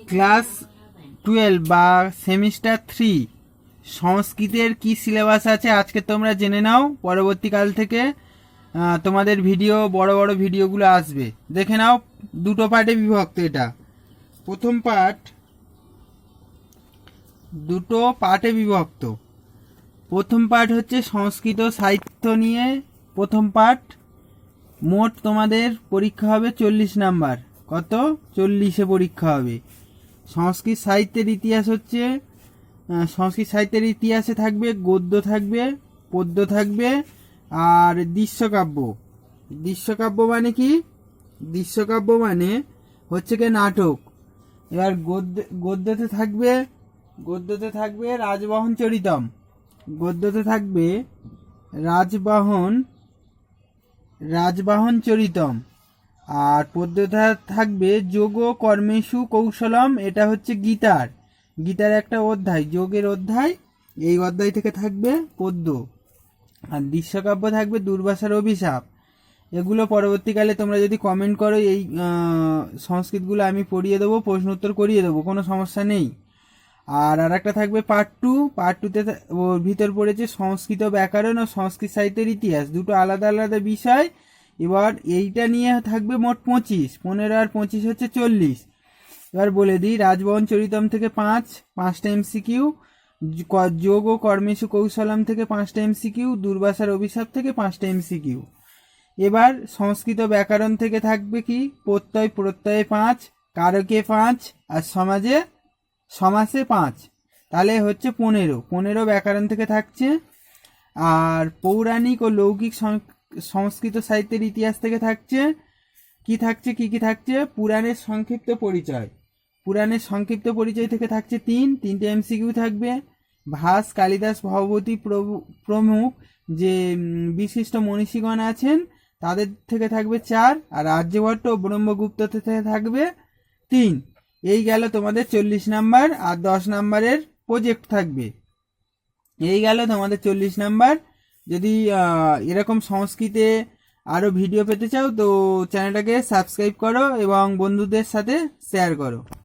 Class 12 বা semester 3 সংস্কৃতের কি সিলেবাস আছে আজকে তোমরা জেনে নাও। পরবর্তীকাল থেকে তোমাদের ভিডিও বড় বড় ভিডিওগুলো আসবে, দেখে নাও। দুটো পার্টে বিভক্ত এটা। প্রথম পার্ট দুটো পার্টে বিভক্ত। প্রথম পার্ট হচ্ছে সংস্কৃত সাহিত্য নিয়ে প্রথম পার্ট। মোট তোমাদের পরীক্ষা হবে 40 নাম্বার। কত? 40-এ পরীক্ষা হবে। সংস্কৃত সাহিত্যের ইতিহাস হচ্ছে, সংস্কৃত সাহিত্যের ইতিহাসে থাকবে গদ্য থাকবে, পদ্য থাকবে, আর দৃশ্যকাব্য। দৃশ্যকাব্য মানে কি? দৃশ্যকাব্য মানে হচ্ছে কি নাটক। এবার গদ্যতে থাকবে রাজবাহন চরিতম। গদ্যতে থাকবে রাজবাহন চরিতম। আর পদ্যতে থাকবে যোগ কর্মেষু কৌশলম। এটা হচ্ছে গীতার একটা অধ্যায়, যোগের অধ্যায়। এই অধ্যায় থেকে থাকবে পদ্য। আর দৃশ্যকাব্য থাকবে দুর্বাসার অভিশাপ। এগুলো পরবর্তীকালে তোমরা যদি কমেন্ট করো এই সংস্কৃতগুলো আমি পড়িয়ে দেবো, প্রশ্ন উত্তর করিয়ে দেবো, কোনো সমস্যা নেই। আর একটা থাকবে পার্ট 2। পার্ট 2তে ওর ভিতর পড়েছে সংস্কৃত ব্যাকরণ ও সংস্কৃত সাহিত্যের ইতিহাস, দুটো আলাদা আলাদা বিষয়। এবার এইটা নিয়ে থাকবে মোট 25। 15 আর 25 হচ্ছে 40। এবার বলে দিই, রাজবহন চরিতম থেকে 5টা এমসিকিউ, যোগ ও কর্মেষু কৌশলম থেকে 5টা এমসিকিউ, দুর্বাসার অভিশাপ থেকে 5টা এমসিকিউ। এবার সংস্কৃত ব্যাকরণ থেকে থাকবে কি? প্রত্যয়ে 5, কারকে 5, আর সমাসে 5। তাহলে হচ্ছে 15 ব্যাকরণ থেকে থাকছে। আর পৌরাণিক ও লৌকিক সংস্কৃত সাহিত্যের ইতিহাস থেকে থাকছে কি থাকছে? পুরাণের সংক্ষিপ্ত পরিচয়। পুরাণের সংক্ষিপ্ত পরিচয় থেকে থাকছে 3টে এমসিকিউ থাকবে। ভাস, কালিদাস, ভবভূতি প্রমুখ যে বিশিষ্ট মনীষীগণ আছেন তাদের থেকে থাকবে 4। আর আর্যভট্ট ও ব্রহ্মগুপ্ত থেকে থাকবে 3। এই গেল তোমাদের 40 নাম্বার। আর 10 নাম্বারের প্রজেক্ট থাকবে। এই গেল তোমাদের 40 নাম্বার। যদি এরকম সংস্কৃতে আরো ভিডিও পেতে চাও তো চ্যানেলটাকে সাবস্ক্রাইব করো এবং বন্ধুদের সাথে শেয়ার করো।